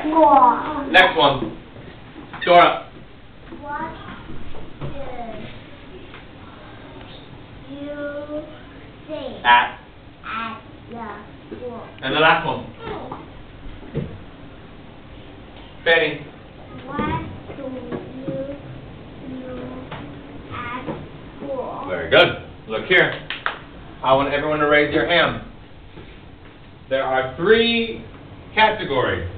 School. Next one. Dora. What do you say At. at the school? And the last one. Fanny. What do you do at school? Very good. Look here. I want everyone to raise your hand. There are 3 categories.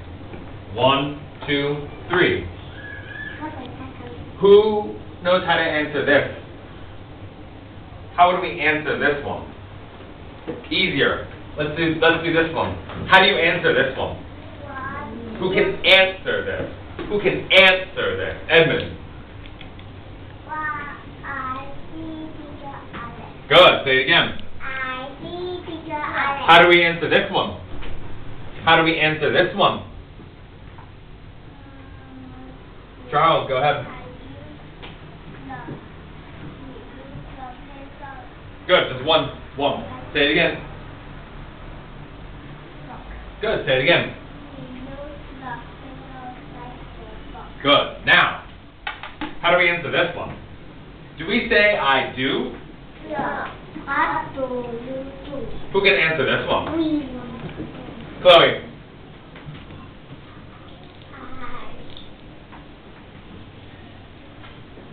1, 2, 3. Who knows how to answer this? How would we answer this one? Easier. Let's do this one. How do you answer this one? Who can answer this? Who can answer this? Edmund. I see teacher Alex. Good. Say it again. I see teacher Alex. How do we answer this one? How do we answer this one? Charles, go ahead. Good. Just one. Say it again. Good. Say it again. Good. Now, how do we answer this one? Do we say I do? Yeah. What do you do? Who can answer this one? We. Chloe.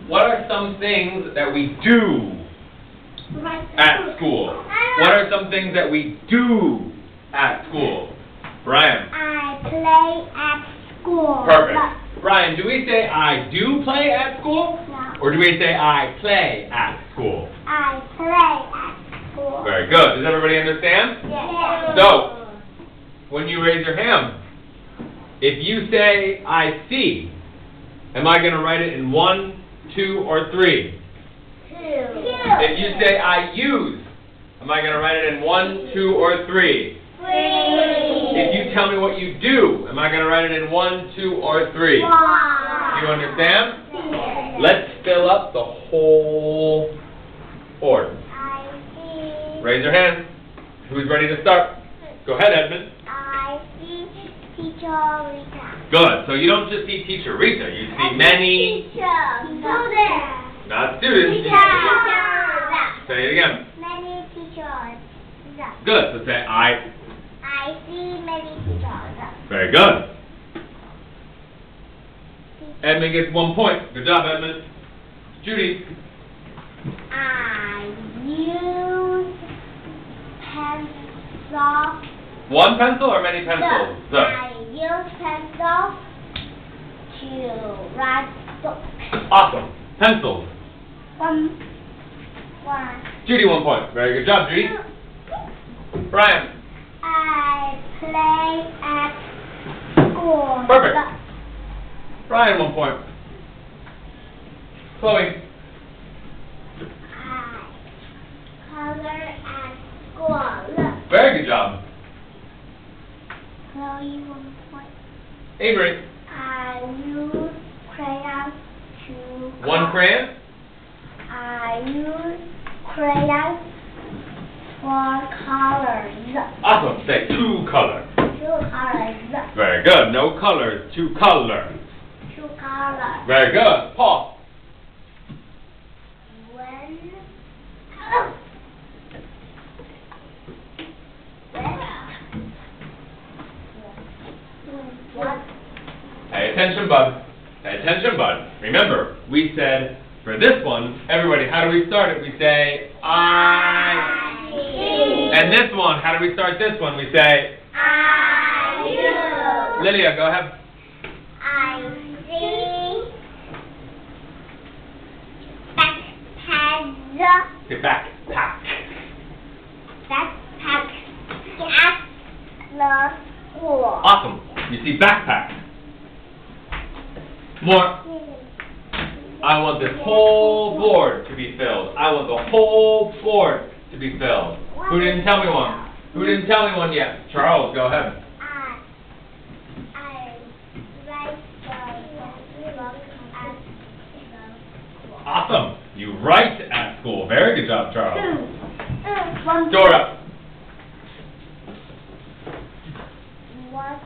What are some things that we do at school? What are some things that we do at school? Brian. I play at school. Perfect. Brian, do we say I do play at school? No. Or do we say I play at school? I play at school. Very good. Does everybody understand? Yes. So, when you raise your hand, if you say I see, am I going to write it in 1, 2, or 3? 2. If you say I use, am I going to write it in 1, 2, or 3? 3. If you tell me what you do, am I going to write it in 1, 2, or 3? 1. Do you understand? Yes. Let's fill up the whole board. I see. Raise your hand. Who's ready to start? Go ahead, Edmund. I see teacher Rita. Good. So you don't just see Teacher Rita. You see many, Students. not students. Teachers. Say it again. Many teachers. Good. So say I. I see many teachers. Very good. Edmund gets 1 point. Good job, Edmund. Judy. I use pencil. 1 pencil or many pencils? I use pencil to write books. Awesome. Pencils. 1. Judy, 1 point. Very good job, Judy. Brian. I play at school. Perfect. Brian, 1 point. Chloe. I color at school. Very good job. Chloe, 1 point. Avery. I use crayons to. 1 crayon. I use crayons for colors. Awesome. Say 2 color. 2 colors. Very good. No colors. 2 color. 2 colors. Very good. Paul. What? Pay attention, bud. Pay attention, bud. Remember, we said for this one, everybody, how do we start it? We say I. And this one, how do we start this one? We say I use. Lydia, go ahead. I see backpacks. Get backpack. Backpacks at the school. Awesome. You see backpack. More. I want this whole board to be filled. I want the whole board to be filled. Who didn't tell me one? Who didn't tell me one yet? Charles, go ahead. I write the book at the school. Awesome. You write at school. Very good job, Charles. One. Dora. What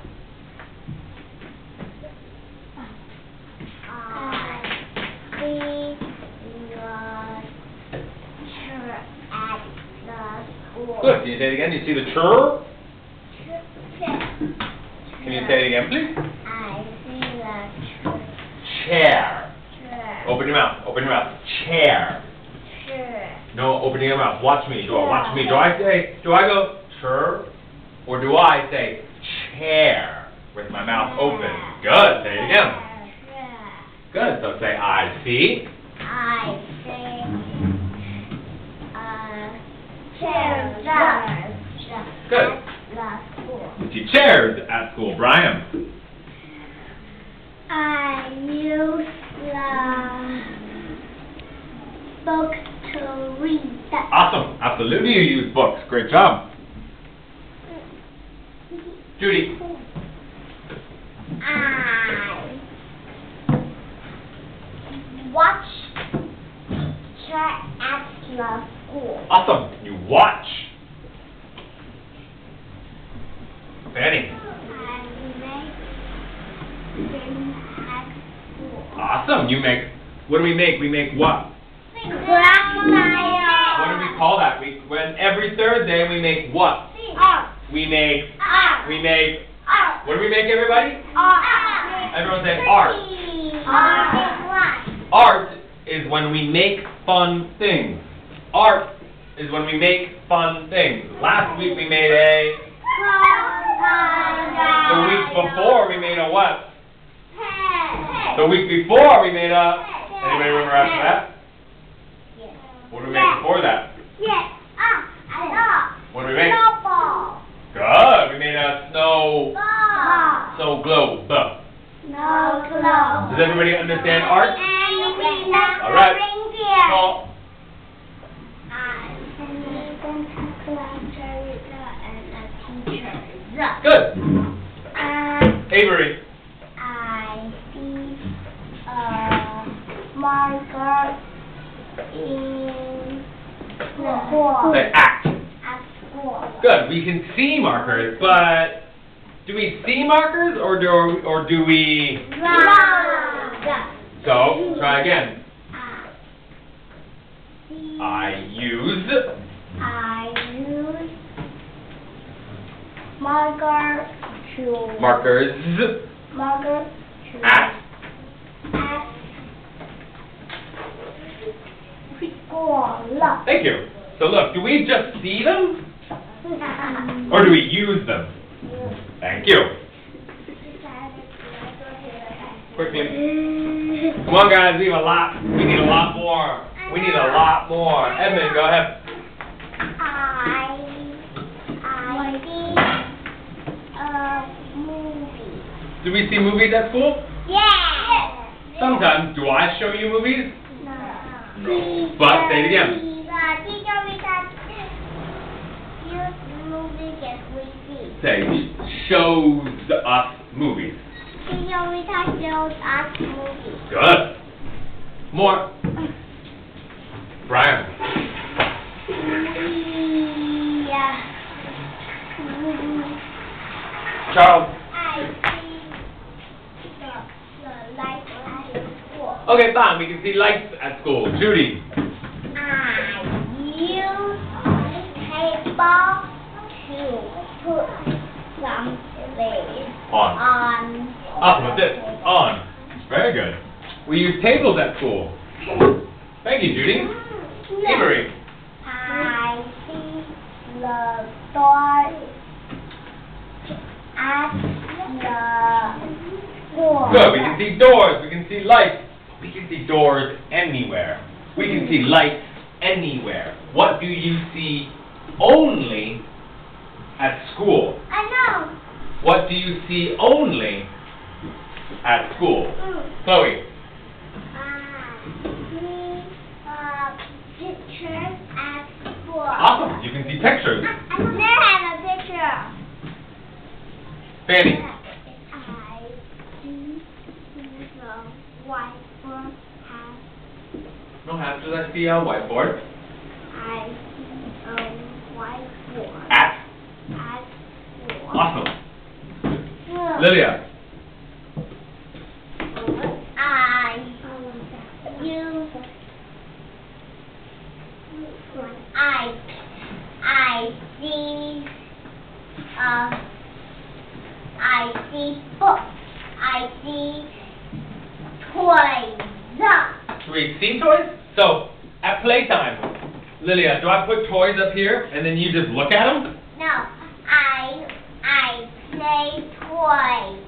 Can you say it again? You see the chur? Can you say it again, please? I see the Chair. chair. Open your mouth. Open your mouth. Chair. Chair. No, open your mouth. Watch me. Watch me. Do I go chur? Or do I say chair with my mouth open? Good. Say it again. Good. So say I see. I see chairs. Good. At the school. You see chairs at school. Brian. I use the book to read. Awesome. Absolutely you use books. Great job. Judy. I watch teacher at the school. Awesome. You watch. Fanny. I make things at school. Awesome. You make. What do we make? We make what? Grandma. What do we call that? When every Thursday we make what? We make. What do we make, everybody? Everyone say art. Art is when we make fun things. Art is when we make fun things. Last week we made a. The week before we made a what? The week before we made a. Anybody remember after that? What did we make before that? What did we make? Good. We made a snow globe. Does everybody understand art? All right. Well, good. Avery. I see a marker in the school. Say act. At school. Good. We can see markers, but do we see markers or do we? So try again. I use marker markers to at school. Thank you. So look, do we just see them or do we use them? Thank you. Quickly. Come on, guys. We need a lot more. We need a lot more. Edmund, go ahead. I see a movie. Do we see movies at school? Yeah. Sometimes. Do I show you movies? No. But say it again. Teacher, we can use movies as we see. Say shows us movies. Teacher, we can show us movies. Good. More. Brian. Charles. I see the light at the school. Okay, fine. We can see lights at school. Judy. I use paper to put something on. Awesome. What's it? On. Very good. We use tables at school. Thank you, Judy. Avery. I see the door at the school. Good. We can see doors. We can see lights. We can see doors anywhere. We can see lights anywhere. What do you see only at school? I know. What do you see only at school? Chloe. Pictures at school. Awesome. You can see pictures. I never had a picture. Fanny. I see the whiteboard has. No answers. I see a whiteboard. I see a whiteboard At. school. Awesome. Lilia. I see I see books. I see toys. Do we see toys? So, at playtime, Lilia, do I put toys up here and then you just look at them? No, I play toys.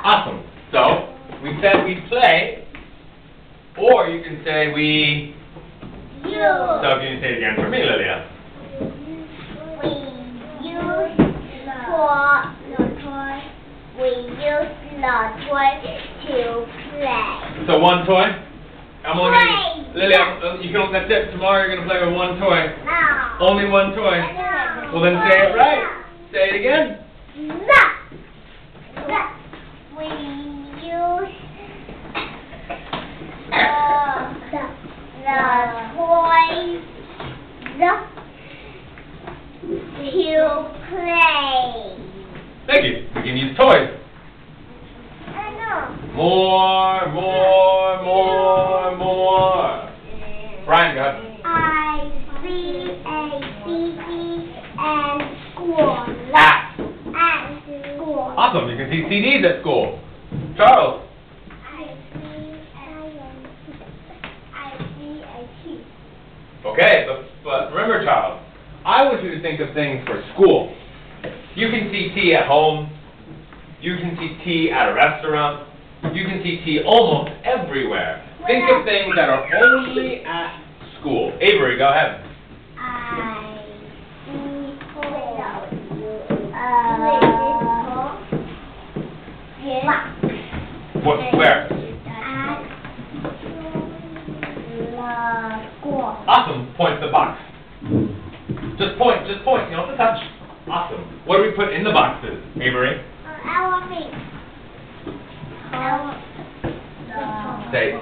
Awesome. So, we said we play, or you can say we... You. So, can you say it again for me, Lilia? We use the toy to play. So, one toy? I'm only Toy. Lilia, you can, that's it. Tomorrow you're going to play with one toy. No. Only one toy. No. Well, then say it right. Say it again. The. We use the toys to play. Thank you. We can use toys. I know. More. Brian, go ahead. I see a CD and school. At. At school. Awesome. You can see CDs at school. Charles. I see a key. Okay, but remember, Charles, I want you to think of things for school. You can see tea at home. You can see tea at a restaurant. You can see tea almost everywhere. Think of things that are only at school. Avery, go ahead. I see Where? At school. Awesome. Point the box. Just point. You don't have to touch. Awesome. What do we put in the boxes, Avery? Elephant. Say.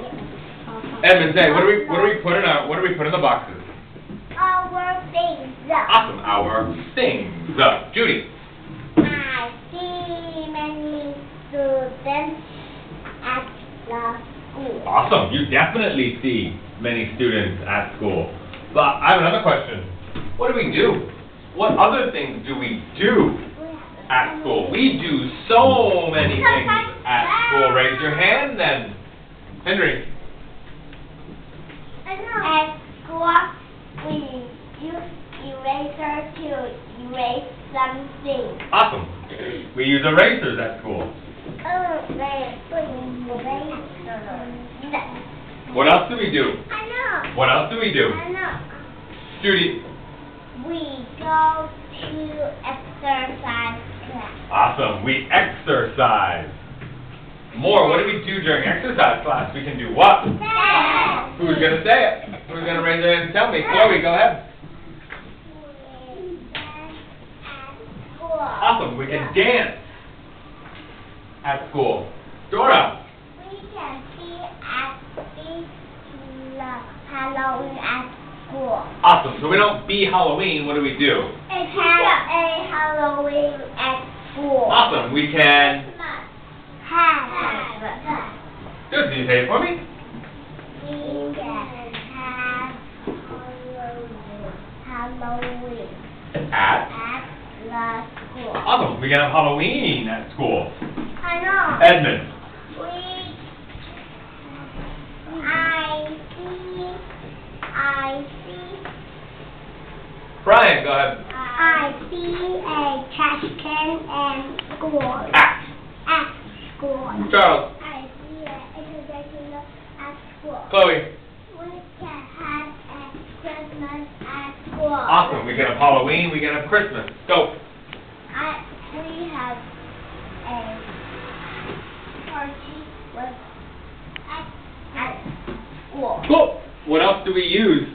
Edmund, say. What do we put in the boxes? Our things. Awesome. Our things. Judy. I see many students at the school. Awesome. You definitely see many students at school. But I have another question. What do we do? What other things do we do at school? We do so many things at school. Raise your hand then. Henry. At school, we use eraser to erase something. Awesome. We use erasers at school. What else do we do? I know. What else do we do? I know. Judy. We go to exercise class. Awesome. We exercise. More. What do we do during exercise class? We can do what? Dance. Who's going to say it? Who's going to raise their hand and tell me? Chloe, go ahead. We dance at school. Awesome. We can dance at school. Dora. We can see at the Halloween at school. Awesome. So we don't be Halloween. What do we do? Have a Halloween at school. Awesome. We can... Have. Good. Can you say it for me? We can have Halloween At? at the school. Awesome. We can have Halloween at school. I know. Edmund. I see. Brian, go ahead. I see a trash can at school. At. At school. Charles. I see an international at school. Chloe. We can have a Christmas at school. Awesome. We can have Halloween. We can have Christmas. Go. We have a party with at school. Cool. What else do we use